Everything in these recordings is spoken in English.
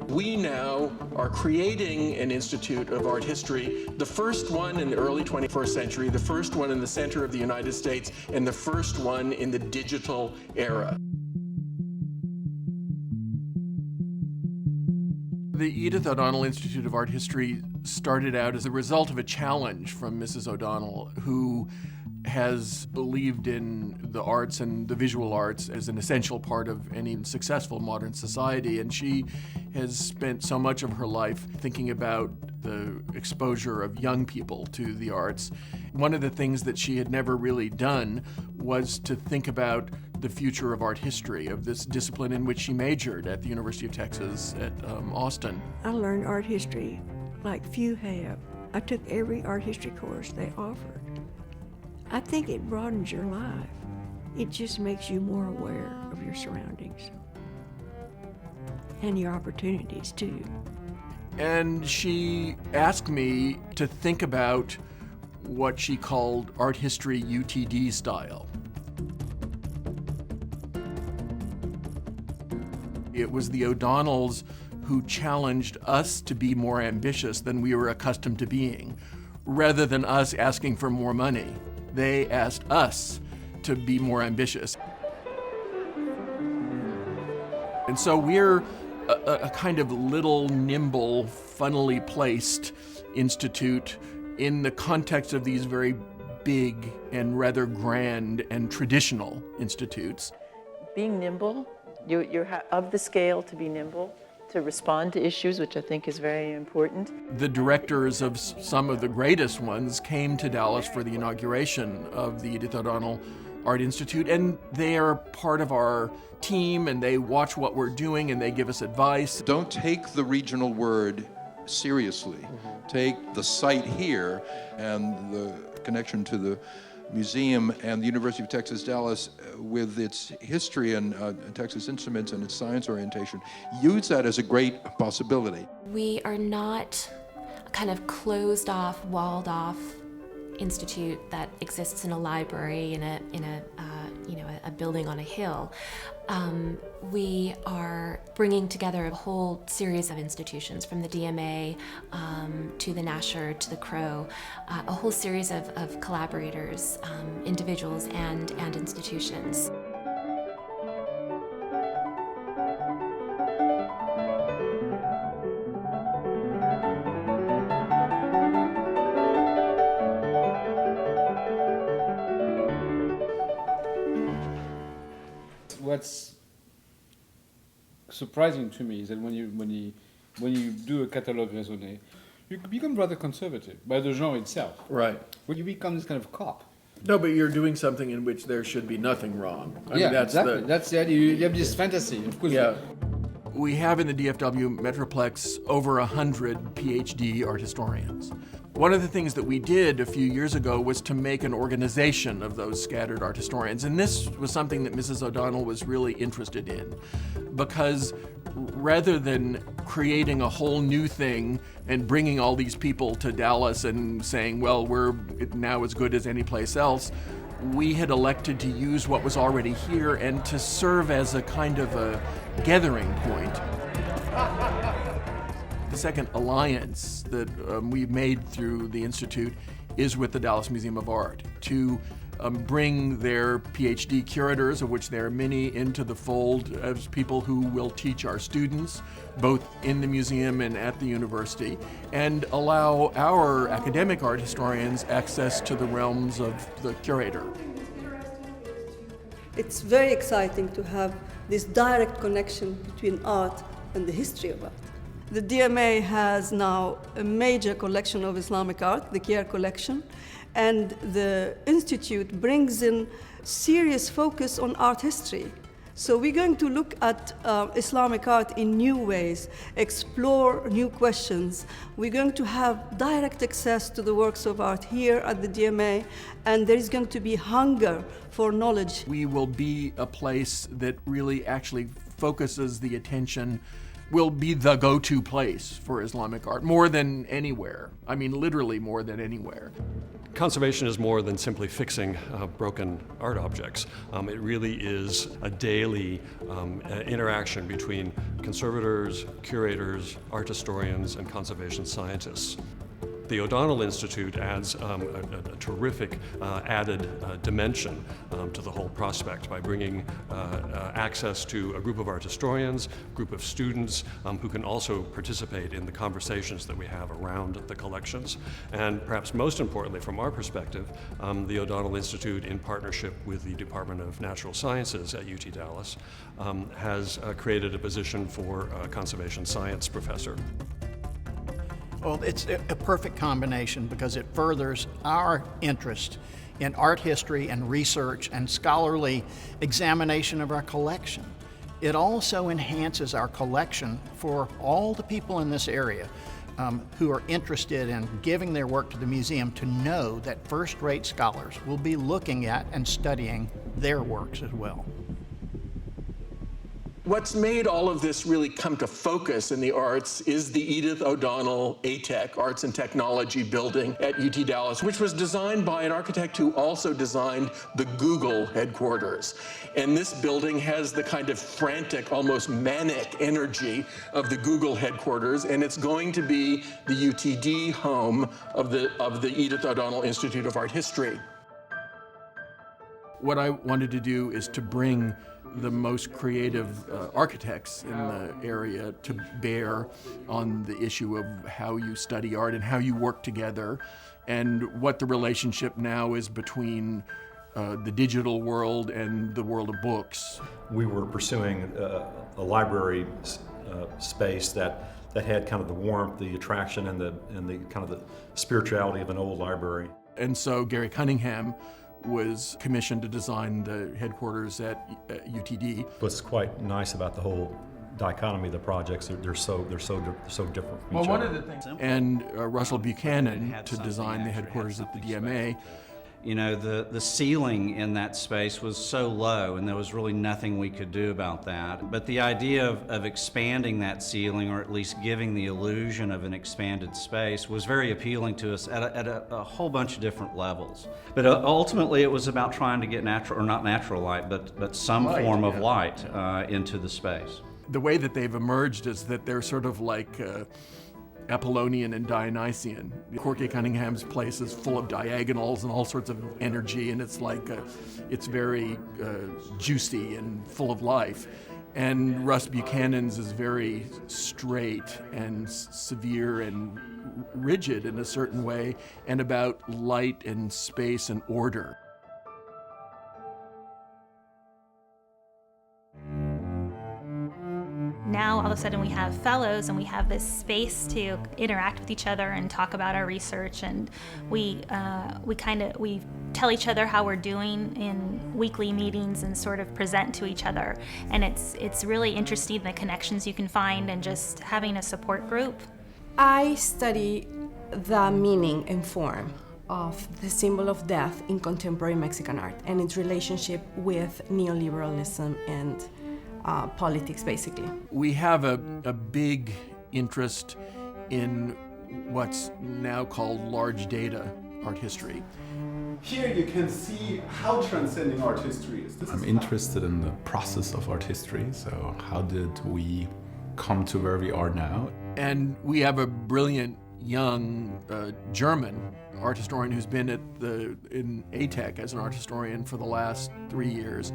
We now are creating an Institute of Art History, the first one in the early 21st century, the first one in the center of the United States, and the first one in the digital era. The Edith O'Donnell Institute of Art History started out as a result of a challenge from Mrs. O'Donnell, who has believed in the arts and the visual arts as an essential part of any successful modern society. And she has spent so much of her life thinking about the exposure of young people to the arts. One of the things that she had never really done was to think about the future of art history, of this discipline in which she majored at the University of Texas at Austin. I learned art history like few have. I took every art history course they offered. I think it broadens your life. It just makes you more aware of your surroundings and your opportunities too. And she asked me to think about what she called art history UTD style. It was the O'Donnells who challenged us to be more ambitious than we were accustomed to being. Rather than us asking for more money, they asked us to be more ambitious. And so we're a kind of little, nimble, funnily placed institute in the context of these very big and rather grand and traditional institutes. Being nimble, you're of the scale to be nimble, to respond to issues, which I think is very important. The directors of some of the greatest ones came to Dallas for the inauguration of the Edith O'Donnell Art Institute, and they are part of our team, and they watch what we're doing, and they give us advice. Don't take the regional word seriously. Take the site here and the connection to the museum and the University of Texas Dallas with its history and Texas Instruments and its science orientation. Use that as a great possibility. We are not a kind of closed off, walled off institute that exists in a library in a building on a hill. We are bringing together a whole series of institutions, from the DMA to the Nasher to the Crow, a whole series of collaborators, individuals and institutions. What's surprising to me is that when you do a catalogue raisonné, you become rather conservative by the genre itself. Right. When you become this kind of cop. No, but you're doing something in which there should be nothing wrong. I mean, that's exactly. That's the idea. You have this fantasy, of course. Yeah. We have in the DFW Metroplex over 100 PhD art historians. One of the things that we did a few years ago was to make an organization of those scattered art historians. And this was something that Mrs. O'Donnell was really interested in, because rather than creating a whole new thing and bringing all these people to Dallas and saying, well, we're now as good as any place else, we had elected to use what was already here and to serve as a kind of a gathering point. The second alliance that we've made through the Institute is with the Dallas Museum of Art to bring their PhD curators, of which there are many, into the fold as people who will teach our students, both in the museum and at the university, and allow our academic art historians access to the realms of the curator. It's very exciting to have this direct connection between art and the history of art. The DMA has now a major collection of Islamic art, the Kier collection, and the Institute brings in serious focus on art history. So we're going to look at Islamic art in new ways, explore new questions. We're going to have direct access to the works of art here at the DMA, and there is going to be hunger for knowledge. We will be a place that really actually focuses the attention will be the go-to place for Islamic art, more than anywhere. I mean, literally more than anywhere. Conservation is more than simply fixing broken art objects. It really is a daily interaction between conservators, curators, art historians, and conservation scientists. The O'Donnell Institute adds a terrific added dimension to the whole prospect by bringing access to a group of art historians, a group of students who can also participate in the conversations that we have around the collections. And perhaps most importantly from our perspective, the O'Donnell Institute, in partnership with the Department of Natural Sciences at UT Dallas, has created a position for a conservation science professor. Well, it's a perfect combination because it furthers our interest in art history and research and scholarly examination of our collection. It also enhances our collection for all the people in this area who are interested in giving their work to the museum to know that first-rate scholars will be looking at and studying their works as well. What's made all of this really come to focus in the arts is the Edith O'Donnell ATEC, Arts and Technology building at UT Dallas, which was designed by an architect who also designed the Google headquarters. And this building has the kind of frantic, almost manic energy of the Google headquarters, and it's going to be the UTD home of the Edith O'Donnell Institute of Art History. What I wanted to do is to bring the most creative architects in the area to bear on the issue of how you study art and how you work together, and what the relationship now is between the digital world and the world of books. We were pursuing a library space that had kind of the warmth, the attraction, and the kind of the spirituality of an old library. And so Gary Cunningham was commissioned to design the headquarters at UTD. What's quite nice about the whole dichotomy of the projects, they're so different from each other. Well, one of the things, and Russell Buchanan to design the headquarters at the DMA. You know, the ceiling in that space was so low, and there was really nothing we could do about that. But the idea of expanding that ceiling, or at least giving the illusion of an expanded space, was very appealing to us at a whole bunch of different levels. But ultimately, it was about trying to get natural, or not natural light, but some light, form of yeah. light into the space. The way that they've emerged is that they're sort of like Apollonian and Dionysian. Corky Cunningham's place is full of diagonals and all sorts of energy, and it's like it's very juicy and full of life. And Russ Buchanan's is very straight and severe and rigid in a certain way, and about light and space and order. Now, all of a sudden, we have fellows and we have this space to interact with each other and talk about our research, and we tell each other how we're doing in weekly meetings and sort of present to each other. And it's really interesting, the connections you can find, and just having a support group. I study the meaning and form of the symbol of death in contemporary Mexican art and its relationship with neoliberalism and politics, basically. We have a big interest in what's now called large data art history. Here you can see how transcending art history is. I'm interested in the process of art history, so how did we come to where we are now? And we have a brilliant young German art historian who's been in ATEC as an art historian for the last 3 years,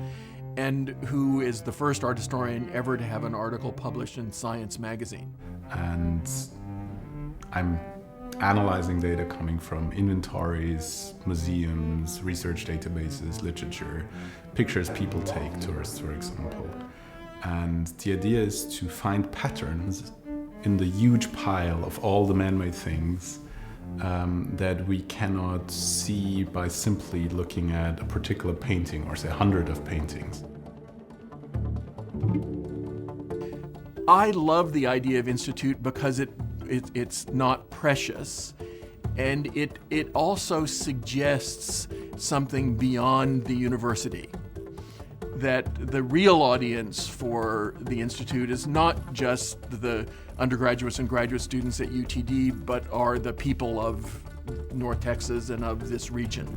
and who is the first art historian ever to have an article published in Science magazine. And I'm analyzing data coming from inventories, museums, research databases, literature, pictures people take, tourists, for example. And the idea is to find patterns in the huge pile of all the man-made things that we cannot see by simply looking at a particular painting, or say 100 of paintings. I love the idea of Institute because it's not precious, and it also suggests something beyond the university. that the real audience for the Institute is not just the undergraduates and graduate students at UTD, but are the people of North Texas and of this region.